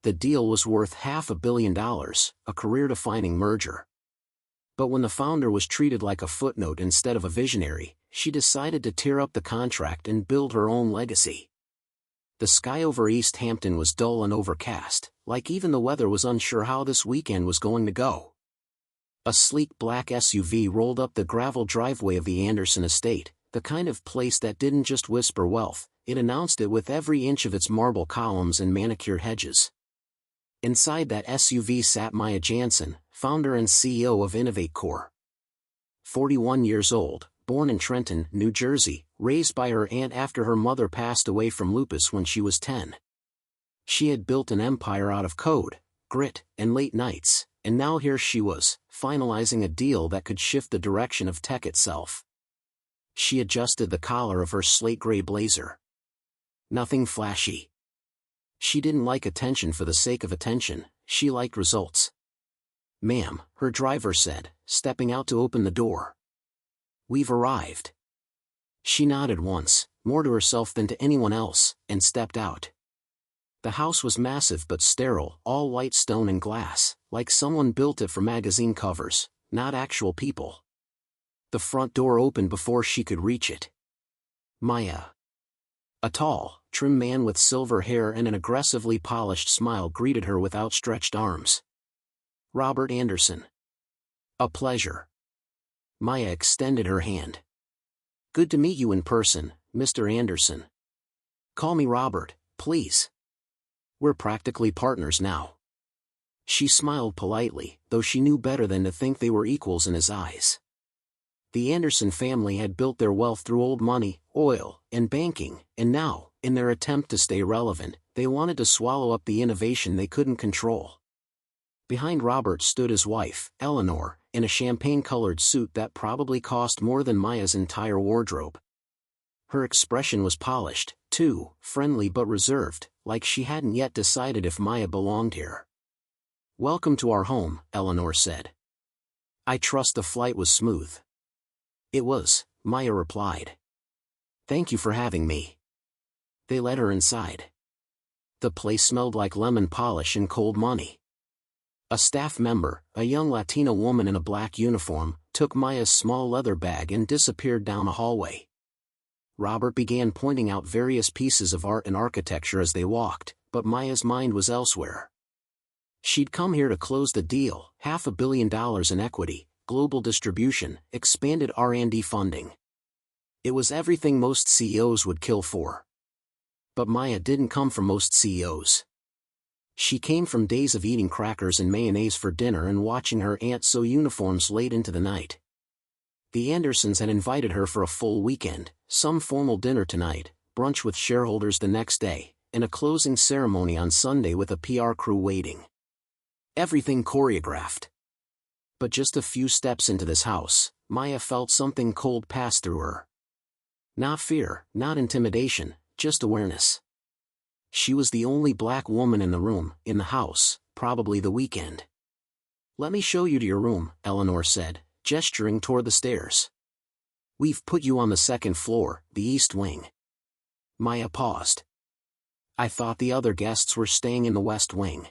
The deal was worth $500 million, a career-defining merger. But when the founder was treated like a footnote instead of a visionary, she decided to tear up the contract and build her own legacy. The sky over East Hampton was dull and overcast, like even the weather was unsure how this weekend was going to go. A sleek black SUV rolled up the gravel driveway of the Anderson estate, the kind of place that didn't just whisper wealth, it announced it with every inch of its marble columns and manicured hedges. Inside that SUV sat Maya Jansen, founder and CEO of InnovateCore. 41 years old, born in Trenton, New Jersey, raised by her aunt after her mother passed away from lupus when she was 10. She had built an empire out of code, grit, and late nights, and now here she was, finalizing a deal that could shift the direction of tech itself. She adjusted the collar of her slate-gray blazer. Nothing flashy. She didn't like attention for the sake of attention, she liked results. "Ma'am," her driver said, stepping out to open the door. "We've arrived." She nodded once, more to herself than to anyone else, and stepped out. The house was massive but sterile, all white stone and glass, like someone built it for magazine covers, not actual people. The front door opened before she could reach it. Maya. A tall, trim man with silver hair and an aggressively polished smile greeted her with outstretched arms. "Robert Anderson." "A pleasure." Maya extended her hand. "Good to meet you in person, Mr. Anderson." "Call me Robert, please. We're practically partners now." She smiled politely, though she knew better than to think they were equals in his eyes. The Anderson family had built their wealth through old money, oil, and banking, and now, in their attempt to stay relevant, they wanted to swallow up the innovation they couldn't control. Behind Robert stood his wife, Eleanor, in a champagne-colored suit that probably cost more than Maya's entire wardrobe. Her expression was polished, too, friendly but reserved, like she hadn't yet decided if Maya belonged here. "Welcome to our home," Eleanor said. "I trust the flight was smooth." "It was," Maya replied. "Thank you for having me." They led her inside. The place smelled like lemon polish and cold money. A staff member, a young Latina woman in a black uniform, took Maya's small leather bag and disappeared down a hallway. Robert began pointing out various pieces of art and architecture as they walked, but Maya's mind was elsewhere. She'd come here to close the deal, $500 million in equity, global distribution, expanded R&D funding. It was everything most CEOs would kill for. But Maya didn't come from most CEOs. She came from days of eating crackers and mayonnaise for dinner and watching her aunt sew uniforms late into the night. The Andersons had invited her for a full weekend, some formal dinner tonight, brunch with shareholders the next day, and a closing ceremony on Sunday with a PR crew waiting. Everything choreographed. But just a few steps into this house, Maya felt something cold pass through her. Not fear, not intimidation, just awareness. She was the only black woman in the room, in the house, probably the weekend. "Let me show you to your room," Eleanor said, gesturing toward the stairs. "We've put you on the second floor, the east wing." Maya paused. "I thought the other guests were staying in the west wing."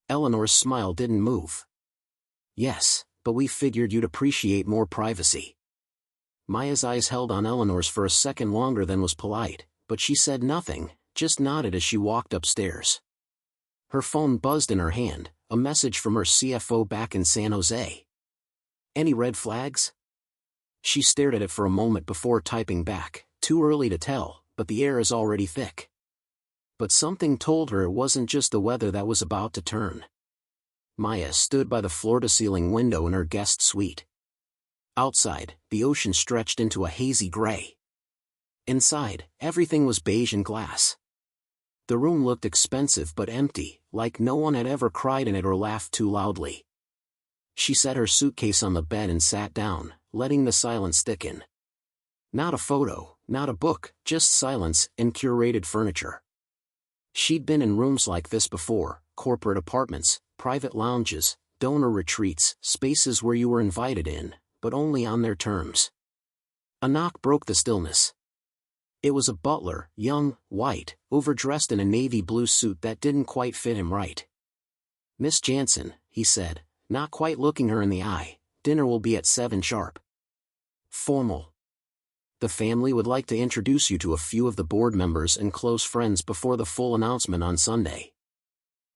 Eleanor's smile didn't move. "Yes, but we figured you'd appreciate more privacy." Maya's eyes held on Eleanor's for a second longer than was polite, but she said nothing, just nodded as she walked upstairs. Her phone buzzed in her hand, a message from her CFO back in San Jose. "Any red flags?" She stared at it for a moment before typing back, "Too early to tell, but the air is already thick." But something told her it wasn't just the weather that was about to turn. Maya stood by the floor-to-ceiling window in her guest suite. Outside, the ocean stretched into a hazy gray. Inside, everything was beige and glass. The room looked expensive but empty, like no one had ever cried in it or laughed too loudly. She set her suitcase on the bed and sat down, letting the silence thicken. Not a photo, not a book, just silence and curated furniture. She'd been in rooms like this before, corporate apartments, private lounges, donor retreats, spaces where you were invited in, but only on their terms. A knock broke the stillness. It was a butler, young, white, overdressed in a navy blue suit that didn't quite fit him right. "Miss Jansen," he said, not quite looking her in the eye, "dinner will be at 7 sharp." Formal. "The family would like to introduce you to a few of the board members and close friends before the full announcement on Sunday."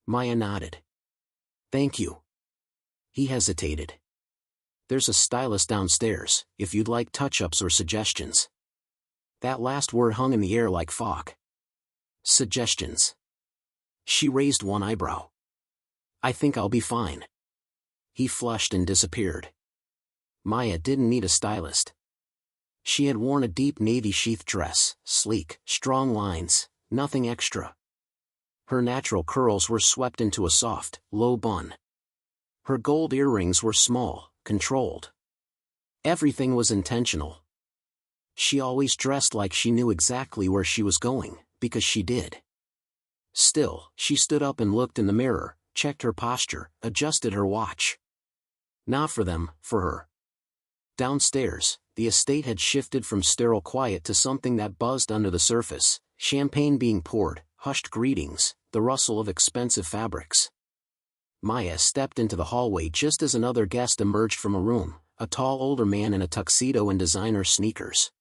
Maya nodded. "Thank you." He hesitated. "There's a stylist downstairs, if you'd like touch-ups or suggestions." That last word hung in the air like fog. Suggestions. She raised one eyebrow. "I think I'll be fine." He flushed and disappeared. Maya didn't need a stylist. She had worn a deep navy sheath dress, sleek, strong lines, nothing extra. Her natural curls were swept into a soft, low bun. Her gold earrings were small, controlled. Everything was intentional. She always dressed like she knew exactly where she was going, because she did. Still, she stood up and looked in the mirror, checked her posture, adjusted her watch. Not for them, for her. Downstairs, the estate had shifted from sterile quiet to something that buzzed under the surface, champagne being poured, hushed greetings, the rustle of expensive fabrics. Maya stepped into the hallway just as another guest emerged from a room, a tall older man in a tuxedo and designer sneakers.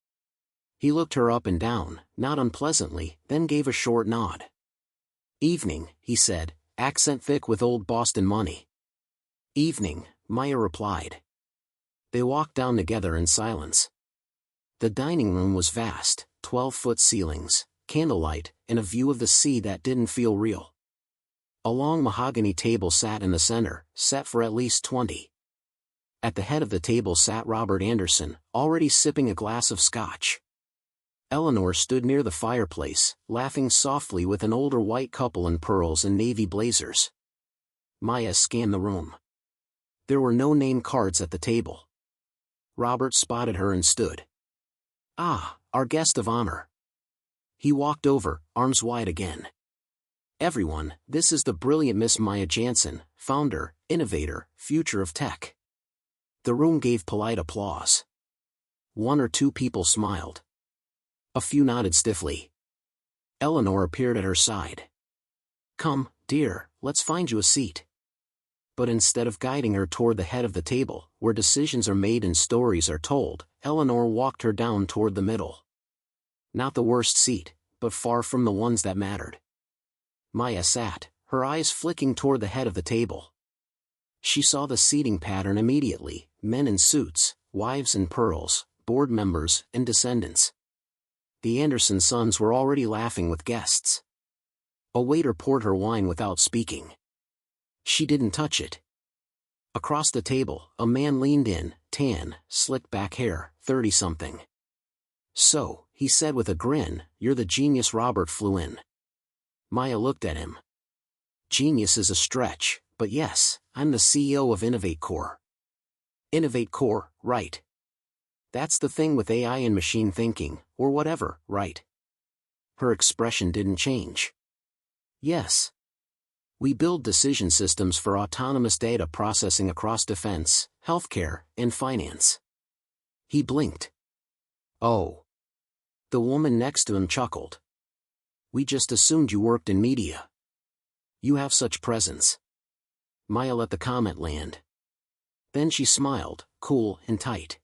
He looked her up and down, not unpleasantly, then gave a short nod. "Evening," he said, accent thick with old Boston money. "Evening," Maya replied. They walked down together in silence. The dining room was vast, 12-foot ceilings, candlelight, and a view of the sea that didn't feel real. A long mahogany table sat in the center, set for at least 20. At the head of the table sat Robert Anderson, already sipping a glass of scotch. Eleanor stood near the fireplace, laughing softly with an older white couple in pearls and navy blazers. Maya scanned the room. There were no name cards at the table. Robert spotted her and stood. "Ah, our guest of honor." He walked over, arms wide again. "Everyone, this is the brilliant Miss Maya Jansen, founder, innovator, future of tech." The room gave polite applause. One or two people smiled. A few nodded stiffly. Eleanor appeared at her side. "Come, dear, let's find you a seat." But instead of guiding her toward the head of the table, where decisions are made and stories are told, Eleanor walked her down toward the middle. Not the worst seat, but far from the ones that mattered. Maya sat, her eyes flicking toward the head of the table. She saw the seating pattern immediately: men in suits, wives in pearls, board members, and descendants. The Anderson sons were already laughing with guests. A waiter poured her wine without speaking. She didn't touch it. Across the table, a man leaned in, tan, slick-back hair, 30-something. "So," he said with a grin, "you're the genius Robert flew in." Maya looked at him. "Genius is a stretch, but yes, I'm the CEO of Innovate Core." Innovate Core, right. That's the thing with AI and machine thinking, or whatever, right? Her expression didn't change. "Yes. We build decision systems for autonomous data processing across defense, healthcare, and finance." He blinked. "Oh." The woman next to him chuckled. "We just assumed you worked in media. You have such presence." Maya let the comment land. Then she smiled, cool and tight.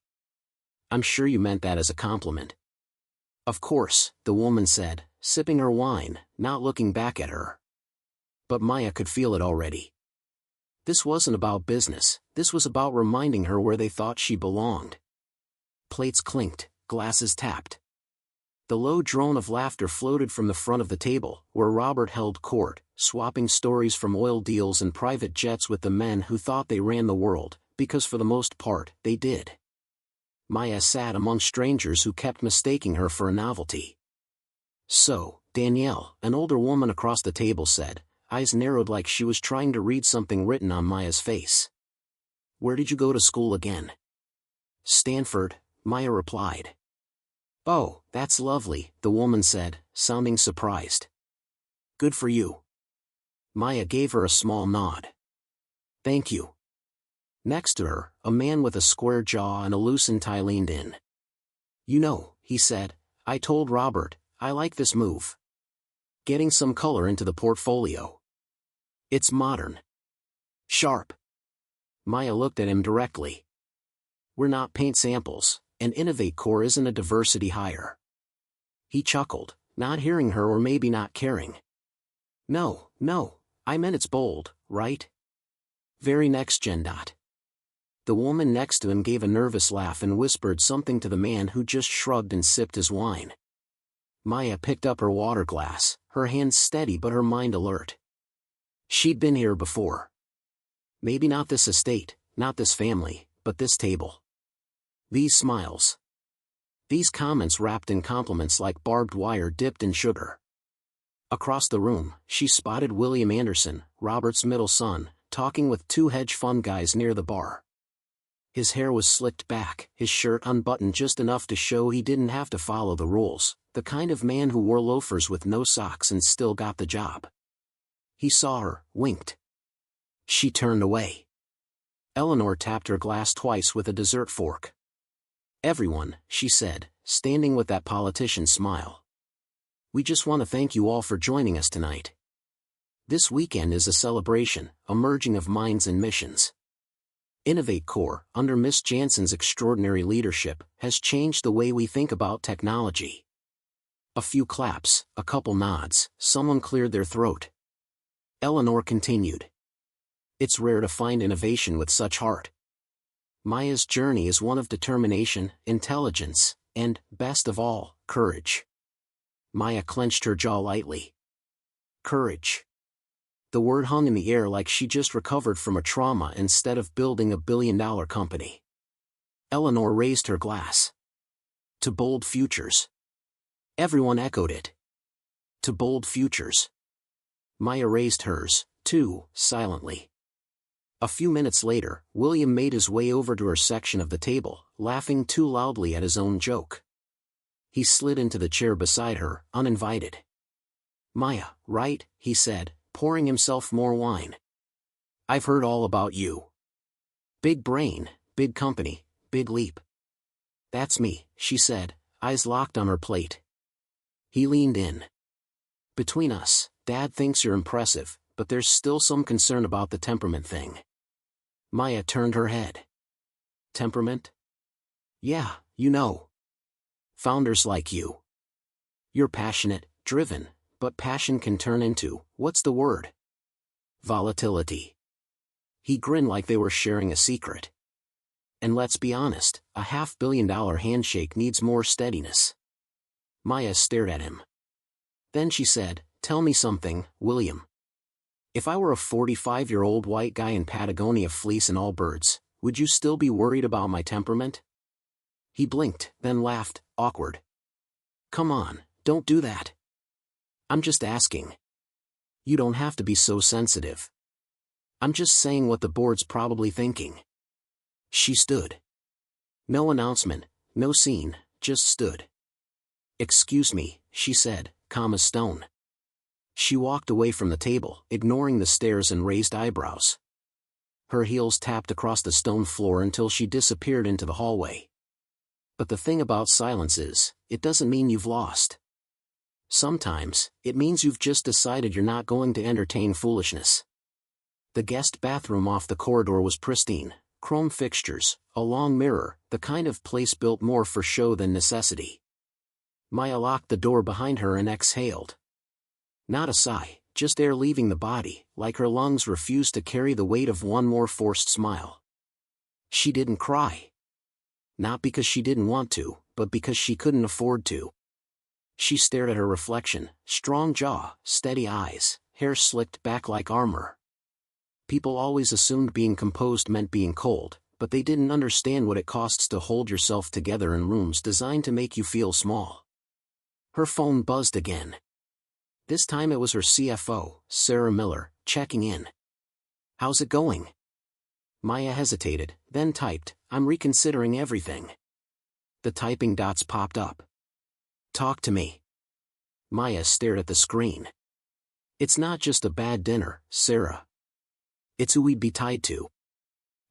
"I'm sure you meant that as a compliment." "Of course," the woman said, sipping her wine, not looking back at her. But Maya could feel it already. This wasn't about business, this was about reminding her where they thought she belonged. Plates clinked, glasses tapped. The low drone of laughter floated from the front of the table, where Robert held court, swapping stories from oil deals and private jets with the men who thought they ran the world, because for the most part, they did. Maya sat among strangers who kept mistaking her for a novelty. "So, Danielle," an older woman across the table said, eyes narrowed like she was trying to read something written on Maya's face. "Where did you go to school again?" "Stanford," Maya replied. "Oh, that's lovely," the woman said, sounding surprised. "Good for you." Maya gave her a small nod. "Thank you." Next to her, a man with a square jaw and a loosened tie leaned in. "You know," he said, I told Robert, I like this move. Getting some color into the portfolio. It's modern. Sharp. Maya looked at him directly. We're not paint samples, and Innovate Core isn't a diversity hire. He chuckled, not hearing her or maybe not caring. No, I meant it's bold, right? Very next gen. The woman next to him gave a nervous laugh and whispered something to the man who just shrugged and sipped his wine. Maya picked up her water glass, her hands steady but her mind alert. She'd been here before. Maybe not this estate, not this family, but this table. These smiles. These comments wrapped in compliments like barbed wire dipped in sugar. Across the room, she spotted William Anderson, Robert's middle son, talking with two hedge fund guys near the bar. His hair was slicked back, his shirt unbuttoned just enough to show he didn't have to follow the rules, the kind of man who wore loafers with no socks and still got the job. He saw her, winked. She turned away. Eleanor tapped her glass twice with a dessert fork. Everyone, she said, standing with that politician's smile. We just want to thank you all for joining us tonight. This weekend is a celebration, a merging of minds and missions. Innovate Core, under Miss Jansen's extraordinary leadership, has changed the way we think about technology. A few claps, a couple nods, someone cleared their throat. Eleanor continued. It's rare to find innovation with such heart. Maya's journey is one of determination, intelligence, and, best of all, courage. Maya clenched her jaw lightly. Courage. The word hung in the air like she just recovered from a trauma instead of building a billion-dollar company. Eleanor raised her glass. To bold futures. Everyone echoed it. To bold futures. Maya raised hers, too, silently. A few minutes later, William made his way over to her section of the table, laughing too loudly at his own joke. He slid into the chair beside her, uninvited. Maya, right, he said, pouring himself more wine. I've heard all about you. Big brain, big company, big leap. That's me, she said, eyes locked on her plate. He leaned in. Between us, Dad thinks you're impressive, but there's still some concern about the temperament thing. Maya turned her head. Temperament? Yeah, you know. Founders like you. You're passionate, driven, but passion can turn into, what's the word? Volatility. He grinned like they were sharing a secret. And let's be honest, a $500 million handshake needs more steadiness. Maya stared at him. Then she said, tell me something, William. If I were a 45-year-old white guy in Patagonia fleece and all birds, would you still be worried about my temperament? He blinked, then laughed, awkward. Come on, don't do that. I'm just asking. You don't have to be so sensitive. I'm just saying what the board's probably thinking. She stood. No announcement, no scene, just stood. Excuse me, she said, calm as stone. She walked away from the table, ignoring the stares and raised eyebrows. Her heels tapped across the stone floor until she disappeared into the hallway. But the thing about silence is, it doesn't mean you've lost. Sometimes, it means you've just decided you're not going to entertain foolishness. The guest bathroom off the corridor was pristine, chrome fixtures, a long mirror, the kind of place built more for show than necessity. Maya locked the door behind her and exhaled. Not a sigh, just air leaving the body, like her lungs refused to carry the weight of one more forced smile. She didn't cry. Not because she didn't want to, but because she couldn't afford to. She stared at her reflection, strong jaw, steady eyes, hair slicked back like armor. People always assumed being composed meant being cold, but they didn't understand what it costs to hold yourself together in rooms designed to make you feel small. Her phone buzzed again. This time it was her CFO, Sarah Miller, checking in. How's it going? Maya hesitated, then typed, I'm reconsidering everything. The typing dots popped up. Talk to me. Maya stared at the screen. It's not just a bad dinner, Sarah. It's who we'd be tied to.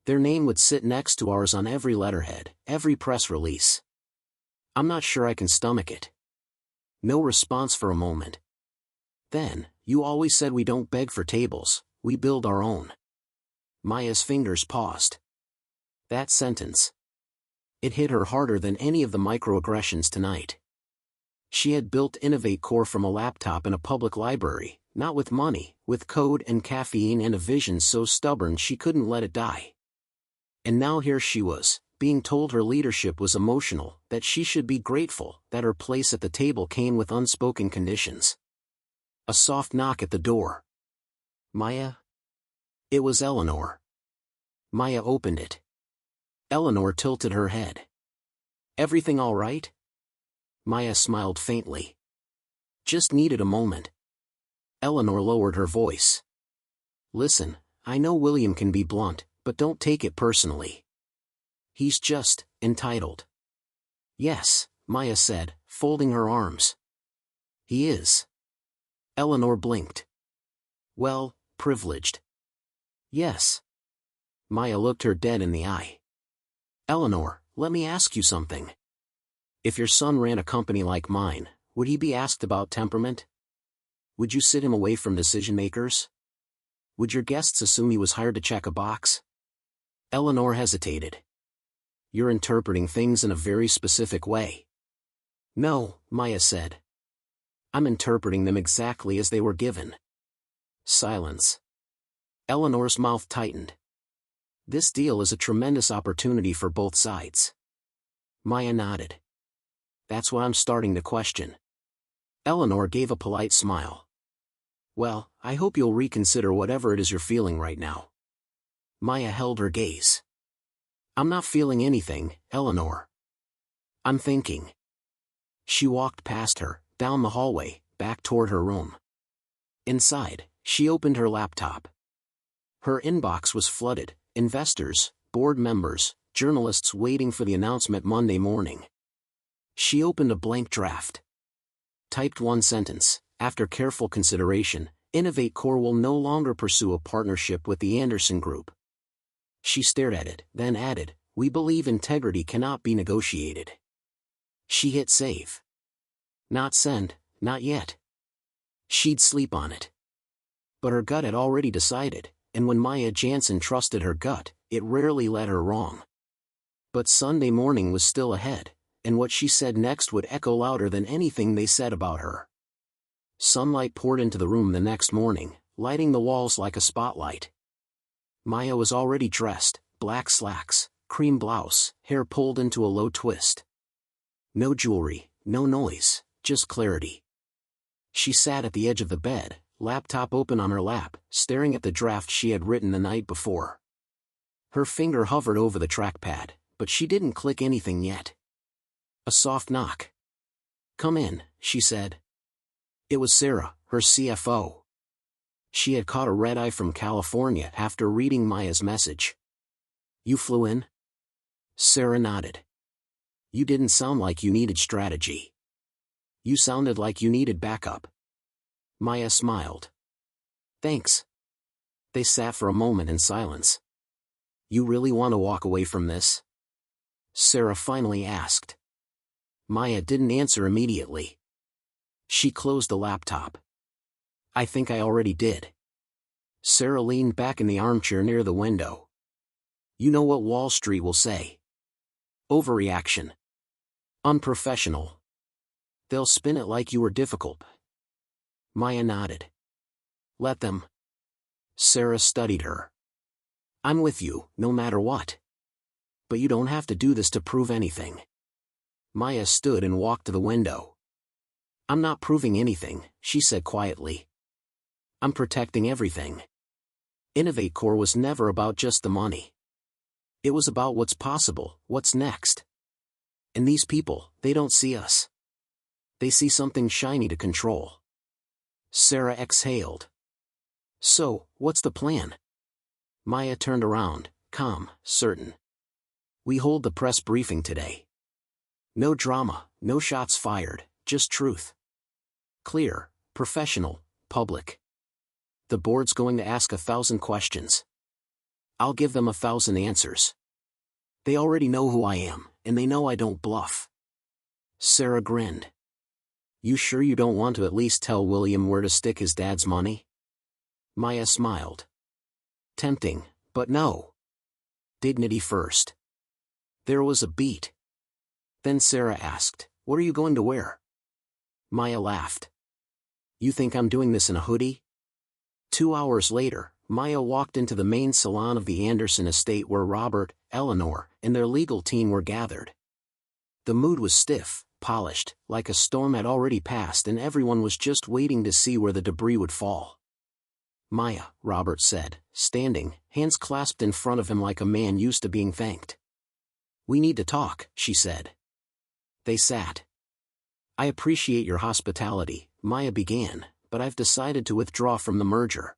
Their name would sit next to ours on every letterhead, every press release. I'm not sure I can stomach it. No response for a moment. Then, you always said we don't beg for tables, we build our own. Maya's fingers paused. That sentence. It hit her harder than any of the microaggressions tonight. She had built Innovate Core from a laptop in a public library, not with money, with code and caffeine and a vision so stubborn she couldn't let it die. And now here she was, being told her leadership was emotional, that she should be grateful, that her place at the table came with unspoken conditions. A soft knock at the door. Maya? It was Eleanor. Maya opened it. Eleanor tilted her head. Everything all right? Maya smiled faintly. Just needed a moment. Eleanor lowered her voice. Listen, I know William can be blunt, but don't take it personally. He's just entitled. Yes, Maya said, folding her arms. He is. Eleanor blinked. Well, privileged. Yes. Maya looked her dead in the eye. Eleanor, let me ask you something. If your son ran a company like mine, would he be asked about temperament? Would you sit him away from decision-makers? Would your guests assume he was hired to check a box? Eleanor hesitated. You're interpreting things in a very specific way. No, Maya said. I'm interpreting them exactly as they were given. Silence. Eleanor's mouth tightened. This deal is a tremendous opportunity for both sides. Maya nodded. That's what I'm starting to question. Eleanor gave a polite smile. Well, I hope you'll reconsider whatever it is you're feeling right now. Maya held her gaze. I'm not feeling anything, Eleanor. I'm thinking. She walked past her, down the hallway, back toward her room. Inside, she opened her laptop. Her inbox was flooded, investors, board members, journalists waiting for the announcement Monday morning. She opened a blank draft. Typed one sentence, after careful consideration, Innovate Core will no longer pursue a partnership with the Anderson Group. She stared at it, then added, we believe integrity cannot be negotiated. She hit save. Not send, not yet. She'd sleep on it. But her gut had already decided, and when Maya Jansen trusted her gut, it rarely led her wrong. But Sunday morning was still ahead, and what she said next would echo louder than anything they said about her. Sunlight poured into the room the next morning, lighting the walls like a spotlight. Maya was already dressed, black slacks, cream blouse, hair pulled into a low twist. No jewelry, no noise, just clarity. She sat at the edge of the bed, laptop open on her lap, staring at the draft she had written the night before. Her finger hovered over the trackpad, but she didn't click anything yet. A soft knock. Come in, she said. It was Sarah, her CFO. She had caught a red-eye from California after reading Maya's message. You flew in? Sarah nodded. You didn't sound like you needed strategy. You sounded like you needed backup. Maya smiled. Thanks. They sat for a moment in silence. You really want to walk away from this? Sarah finally asked. Maya didn't answer immediately. She closed the laptop. I think I already did. Sarah leaned back in the armchair near the window. You know what Wall Street will say. Overreaction. Unprofessional. They'll spin it like you were difficult. Maya nodded. Let them. Sarah studied her. I'm with you, no matter what. But you don't have to do this to prove anything. Maya stood and walked to the window. I'm not proving anything, she said quietly. I'm protecting everything. Innovate Core was never about just the money. It was about what's possible, what's next. And these people, they don't see us. They see something shiny to control. Sarah exhaled. So, what's the plan? Maya turned around, calm, certain. We hold the press briefing today. No drama, no shots fired, just truth. Clear, professional, public. The board's going to ask 1,000 questions. I'll give them 1,000 answers. They already know who I am, and they know I don't bluff. Sarah grinned. You sure you don't want to at least tell William where to stick his dad's money? Maya smiled. Tempting, but no. Dignity first. There was a beat. Then Sarah asked, "What are you going to wear?" Maya laughed. "You think I'm doing this in a hoodie?" 2 hours later, Maya walked into the main salon of the Anderson estate where Robert, Eleanor, and their legal team were gathered. The mood was stiff, polished, like a storm had already passed and everyone was just waiting to see where the debris would fall. "Maya," Robert said, standing, hands clasped in front of him like a man used to being thanked. "We need to talk," she said. They sat. "I appreciate your hospitality," Maya began, "but I've decided to withdraw from the merger."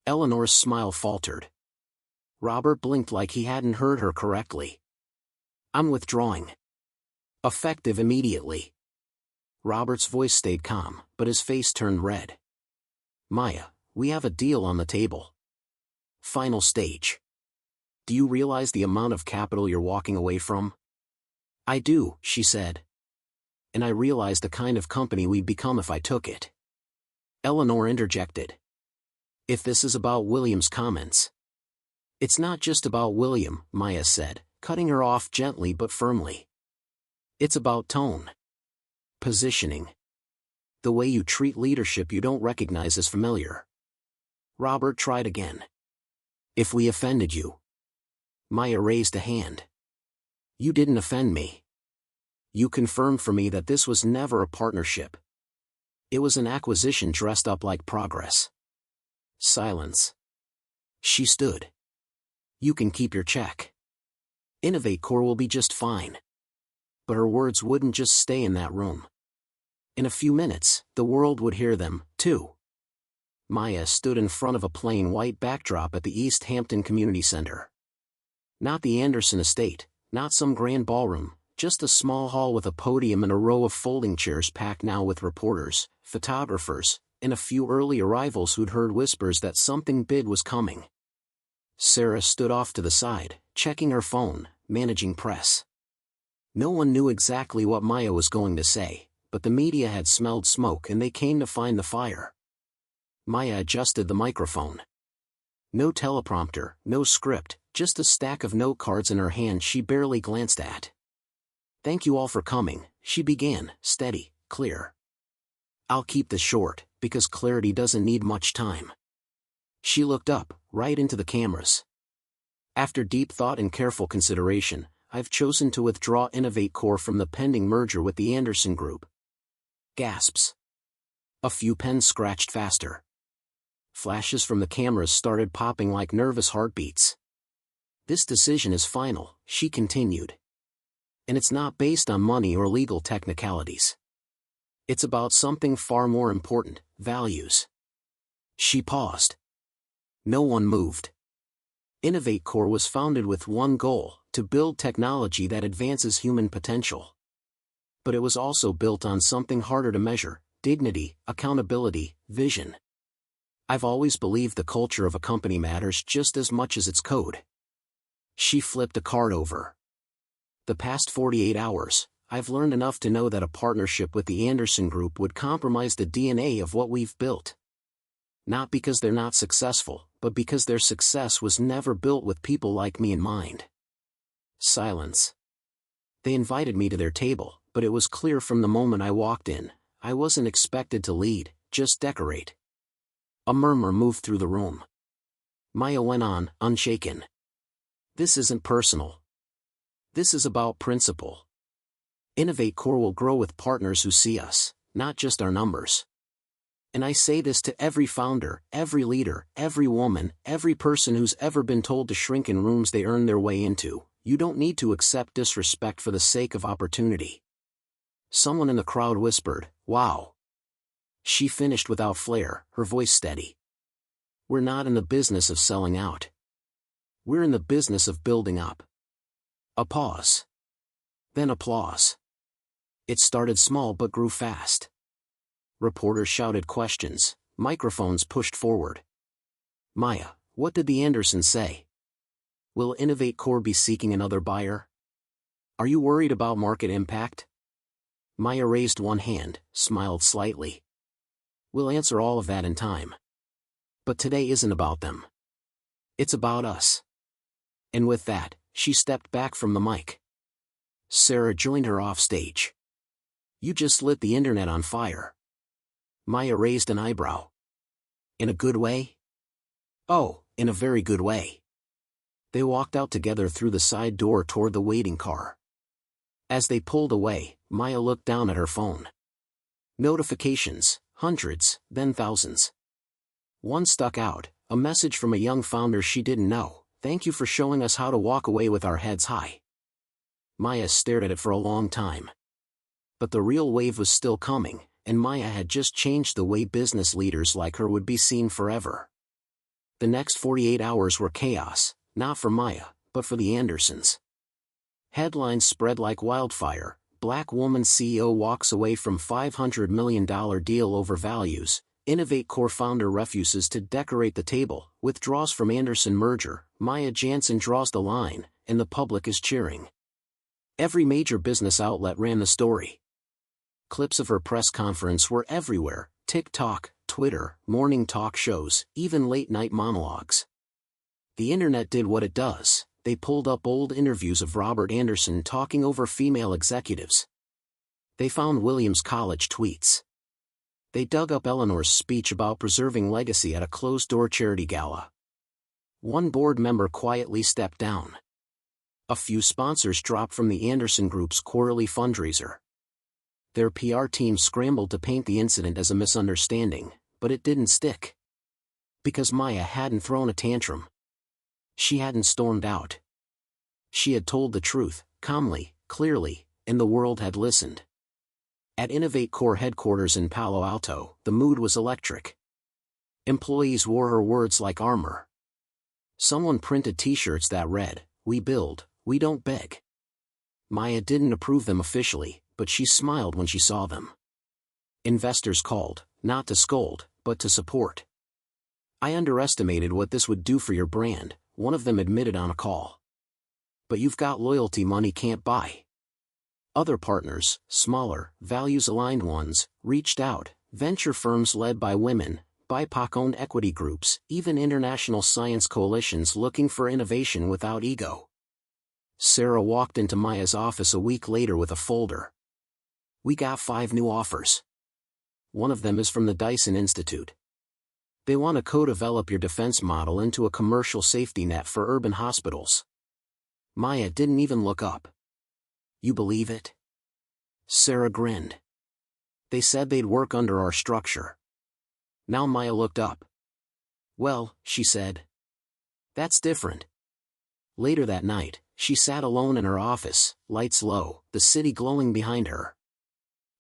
Eleanor's smile faltered. Robert blinked like he hadn't heard her correctly. "I'm withdrawing. Effective immediately." Robert's voice stayed calm, but his face turned red. "Maya, we have a deal on the table. Final stage. Do you realize the amount of capital you're walking away from?" "I do," she said. "And I realize the kind of company we'd become if I took it." Eleanor interjected. "If this is about William's comments." "It's not just about William," Maya said, cutting her off gently but firmly. "It's about tone. Positioning. The way you treat leadership you don't recognize as familiar." Robert tried again. "If we offended you." Maya raised a hand. "You didn't offend me. You confirmed for me that this was never a partnership. It was an acquisition dressed up like progress." Silence. She stood. "You can keep your check. Innovate Core will be just fine." But her words wouldn't just stay in that room. In a few minutes, the world would hear them, too. Maya stood in front of a plain white backdrop at the East Hampton Community Center. Not the Anderson estate, not some grand ballroom, just a small hall with a podium and a row of folding chairs packed now with reporters, photographers, and a few early arrivals who'd heard whispers that something big was coming. Sarah stood off to the side, checking her phone, managing press. No one knew exactly what Maya was going to say, but the media had smelled smoke and they came to find the fire. Maya adjusted the microphone. No teleprompter, no script, just a stack of note cards in her hand she barely glanced at. "Thank you all for coming," she began, steady, clear. "I'll keep this short, because clarity doesn't need much time." She looked up, right into the cameras. "After deep thought and careful consideration, I've chosen to withdraw Innovate Core from the pending merger with the Anderson Group." Gasps. A few pens scratched faster. Flashes from the cameras started popping like nervous heartbeats. "This decision is final," she continued. "And it's not based on money or legal technicalities. It's about something far more important, values." She paused. No one moved. Innovate Core was founded with one goal, to build technology that advances human potential. But it was also built on something harder to measure: dignity, accountability, vision. "I've always believed the culture of a company matters just as much as its code." She flipped a card over. "The past 48 hours, I've learned enough to know that a partnership with the Anderson Group would compromise the DNA of what we've built. Not because they're not successful, but because their success was never built with people like me in mind." Silence. "They invited me to their table, but it was clear from the moment I walked in, I wasn't expected to lead, just decorate." A murmur moved through the room. Maya went on, unshaken. "This isn't personal. This is about principle. Innovate Core will grow with partners who see us, not just our numbers. And I say this to every founder, every leader, every woman, every person who's ever been told to shrink in rooms they earn their way into: you don't need to accept disrespect for the sake of opportunity." Someone in the crowd whispered, "Wow." She finished without flair, her voice steady. "We're not in the business of selling out. We're in the business of building up." A pause. Then applause. It started small but grew fast. Reporters shouted questions, microphones pushed forward. "Maya, what did the Andersons say? Will Innovate Core be seeking another buyer? Are you worried about market impact?" Maya raised one hand, smiled slightly. We'll answer all of that in time. But today isn't about them. It's about us. And with that, she stepped back from the mic. Sarah joined her off stage. You just lit the internet on fire. Maya raised an eyebrow. In a good way? Oh, in a very good way. They walked out together through the side door toward the waiting car. As they pulled away, Maya looked down at her phone. Notifications, hundreds, then thousands. One stuck out, a message from a young founder she didn't know. Thank you for showing us how to walk away with our heads high. Maya stared at it for a long time. But the real wave was still coming, and Maya had just changed the way business leaders like her would be seen forever. The next 48 hours were chaos, not for Maya, but for the Andersons. Headlines spread like wildfire. Black woman CEO walks away from $500 million deal over values. Innovate Core founder refuses to decorate the table. Withdraws from Anderson merger. Maya Jansen draws the line, and the public is cheering. Every major business outlet ran the story. Clips of her press conference were everywhere: TikTok, Twitter, morning talk shows, even late-night monologues. The internet did what it does. They pulled up old interviews of Robert Anderson talking over female executives. They found Williams College tweets. They dug up Eleanor's speech about preserving legacy at a closed-door charity gala. One board member quietly stepped down. A few sponsors dropped from the Anderson Group's quarterly fundraiser. Their PR team scrambled to paint the incident as a misunderstanding, but it didn't stick. Because Maya hadn't thrown a tantrum. She hadn't stormed out. She had told the truth, calmly, clearly, and the world had listened. At Innovate Core headquarters in Palo Alto, the mood was electric. Employees wore her words like armor. Someone printed t-shirts that read, "We build, we don't beg." Maya didn't approve them officially, but she smiled when she saw them. Investors called, not to scold, but to support. I underestimated what this would do for your brand, one of them admitted on a call. But you've got loyalty money can't buy. Other partners, smaller, values-aligned ones, reached out, venture firms led by women, BIPOC-owned equity groups, even international science coalitions looking for innovation without ego. Sarah walked into Maya's office a week later with a folder. We got 5 new offers. One of them is from the Dyson Institute. They want to co-develop your defense model into a commercial safety net for urban hospitals. Maya didn't even look up. You believe it? Sarah grinned. They said they'd work under our structure. Now Maya looked up. Well, she said. That's different. Later that night, she sat alone in her office, lights low, the city glowing behind her.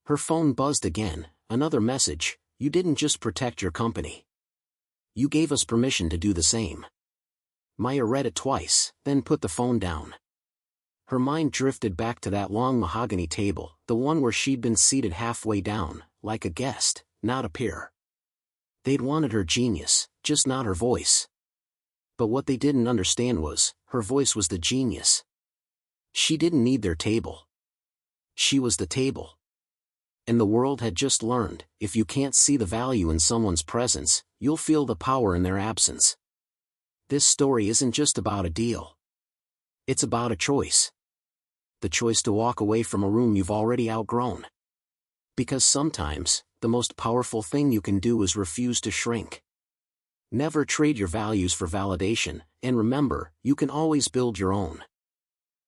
Her phone buzzed again, another message: you didn't just protect your company. You gave us permission to do the same. Maya read it twice, then put the phone down. Her mind drifted back to that long mahogany table, the one where she'd been seated halfway down, like a guest, not a peer. They'd wanted her genius, just not her voice. But what they didn't understand was, her voice was the genius. She didn't need their table. She was the table. And the world had just learned, if you can't see the value in someone's presence, you'll feel the power in their absence. This story isn't just about a deal. It's about a choice. The choice to walk away from a room you've already outgrown. Because sometimes, the most powerful thing you can do is refuse to shrink. Never trade your values for validation, and remember, you can always build your own.